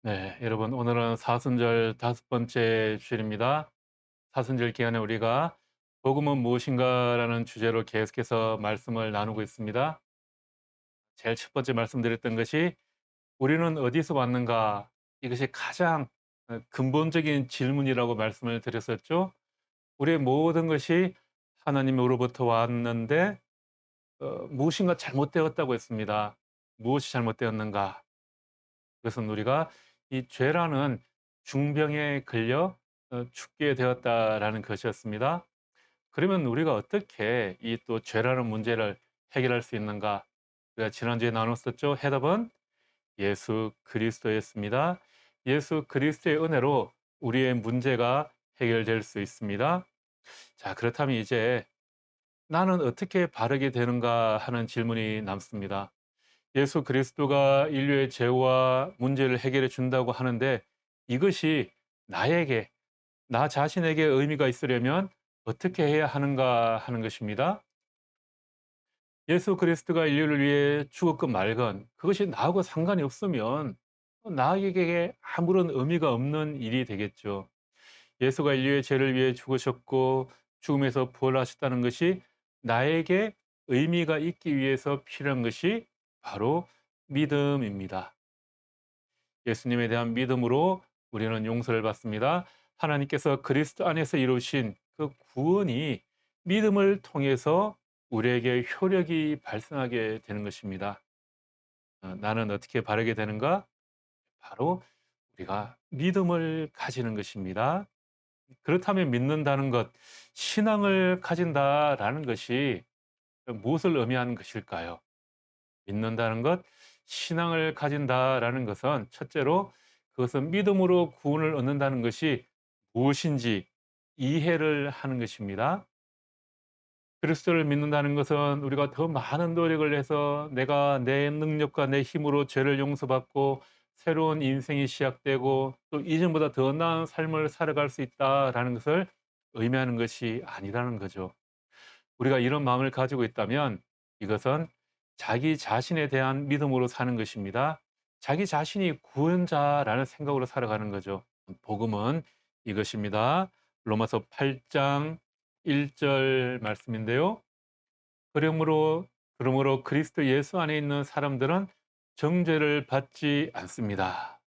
네, 여러분 오늘은 사순절 다섯 번째 주일입니다. 사순절 기간에 우리가 복음은 무엇인가라는 주제로 계속해서 말씀을 나누고 있습니다. 제일 첫 번째 말씀드렸던 것이 우리는 어디서 왔는가? 이것이 가장 근본적인 질문이라고 말씀을 드렸었죠. 우리의 모든 것이 하나님으로부터 왔는데 무엇인가 잘못되었다고 했습니다. 무엇이 잘못되었는가? 그것은 우리가 이 죄라는 중병에 걸려 죽게 되었다라는 것이었습니다. 그러면 우리가 어떻게 이 또 죄라는 문제를 해결할 수 있는가? 우리가 지난주에 나눴었죠. 해답은 예수 그리스도였습니다. 예수 그리스도의 은혜로 우리의 문제가 해결될 수 있습니다. 자, 그렇다면 이제 나는 어떻게 바르게 되는가 하는 질문이 남습니다. 예수 그리스도가 인류의 죄와 문제를 해결해 준다고 하는데 이것이 나에게, 나 자신에게 의미가 있으려면 어떻게 해야 하는가 하는 것입니다. 예수 그리스도가 인류를 위해 죽었건 말건 그것이 나하고 상관이 없으면 나에게 아무런 의미가 없는 일이 되겠죠. 예수가 인류의 죄를 위해 죽으셨고 죽음에서 부활하셨다는 것이 나에게 의미가 있기 위해서 필요한 것이 바로 믿음입니다. 예수님에 대한 믿음으로 우리는 용서를 받습니다. 하나님께서 그리스도 안에서 이루신 그 구원이 믿음을 통해서 우리에게 효력이 발생하게 되는 것입니다. 나는 어떻게 바르게 되는가? 바로 우리가 믿음을 가지는 것입니다. 그렇다면 믿는다는 것, 신앙을 가진다라는 것이 무엇을 의미하는 것일까요? 믿는다는 것, 신앙을 가진다라는 것은 첫째로 그것은 믿음으로 구원을 얻는다는 것이 무엇인지 이해를 하는 것입니다. 그리스도를 믿는다는 것은 우리가 더 많은 노력을 해서 내가 내 능력과 내 힘으로 죄를 용서받고 새로운 인생이 시작되고 또 이전보다 더 나은 삶을 살아갈 수 있다라는 것을 의미하는 것이 아니라는 거죠. 우리가 이런 마음을 가지고 있다면 이것은 자기 자신에 대한 믿음으로 사는 것입니다. 자기 자신이 구원자라는 생각으로 살아가는 거죠. 복음은 이것입니다. 로마서 8장 1절 말씀인데요. 그러므로 그리스도 예수 안에 있는 사람들은 정죄를 받지 않습니다.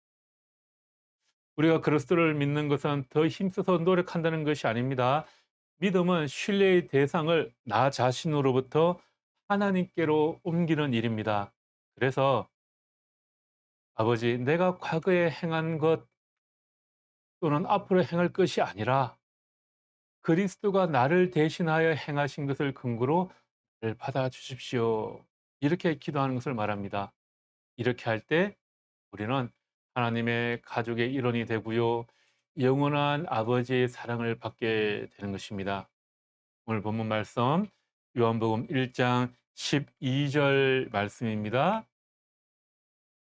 우리가 그리스도를 믿는 것은 더 힘써서 노력한다는 것이 아닙니다. 믿음은 신뢰의 대상을 나 자신으로부터 하나님께로 옮기는 일입니다. 그래서 아버지, 내가 과거에 행한 것 또는 앞으로 행할 것이 아니라 그리스도가 나를 대신하여 행하신 것을 근거로 나를 받아주십시오. 이렇게 기도하는 것을 말합니다. 이렇게 할 때 우리는 하나님의 가족의 일원이 되고요. 영원한 아버지의 사랑을 받게 되는 것입니다. 오늘 본문 말씀 요한복음 1장 12절 말씀입니다.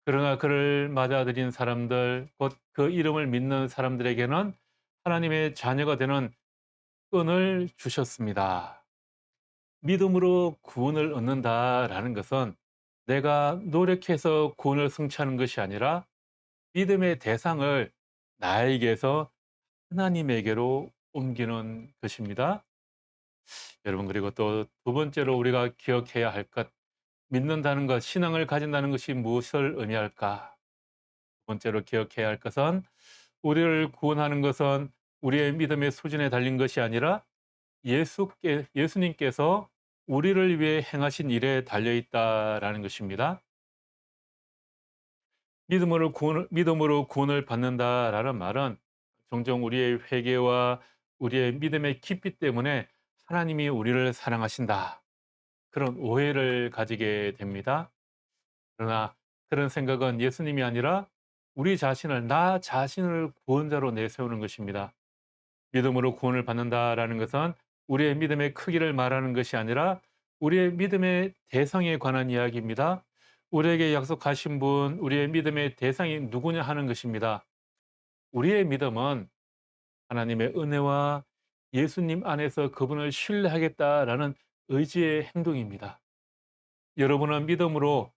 그러나 그를 맞아들인 사람들 곧 그 이름을 믿는 사람들에게는 하나님의 자녀가 되는 끈을 주셨습니다. 믿음으로 구원을 얻는다라는 것은 내가 노력해서 구원을 성취하는 것이 아니라 믿음의 대상을 나에게서 하나님에게로 옮기는 것입니다. 여러분, 그리고 또 두 번째로 우리가 기억해야 할 것, 믿는다는 것, 신앙을 가진다는 것이 무엇을 의미할까? 두 번째로 기억해야 할 것은 우리를 구원하는 것은 우리의 믿음의 수준에 달린 것이 아니라 예수님께서 우리를 위해 행하신 일에 달려 있다라는 것입니다. 믿음으로 구원을 받는다라는 말은 종종 우리의 회개와 우리의 믿음의 깊이 때문에 하나님이 우리를 사랑하신다. 그런 오해를 가지게 됩니다. 그러나 그런 생각은 예수님이 아니라 우리 자신을, 나 자신을 구원자로 내세우는 것입니다. 믿음으로 구원을 받는다라는 것은 우리의 믿음의 크기를 말하는 것이 아니라 우리의 믿음의 대상에 관한 이야기입니다. 우리에게 약속하신 분, 우리의 믿음의 대상이 누구냐 하는 것입니다. 우리의 믿음은 하나님의 은혜와 예수님 안에서 그분을 신뢰하겠다라는 의지의 행동입니다. 여러분은 믿음으로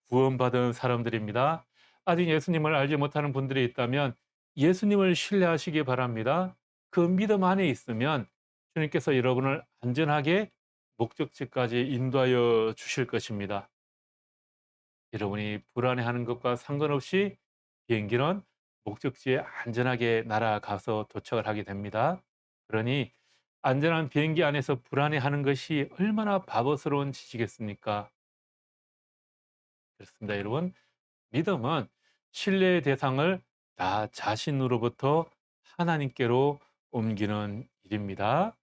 구원받은 사람들입니다. 아직 예수님을 알지 못하는 분들이 있다면 예수님을 신뢰하시기 바랍니다. 그 믿음 안에 있으면 주님께서 여러분을 안전하게 목적지까지 인도하여 주실 것입니다. 여러분이 불안해하는 것과 상관없이 비행기는 목적지에 안전하게 날아가서 도착을 하게 됩니다. 그러니 안전한 비행기 안에서 불안해하는 것이 얼마나 바보스러운 짓이겠습니까? 그렇습니다, 여러분. 믿음은 신뢰의 대상을 나 자신으로부터 하나님께로 옮기는 일입니다.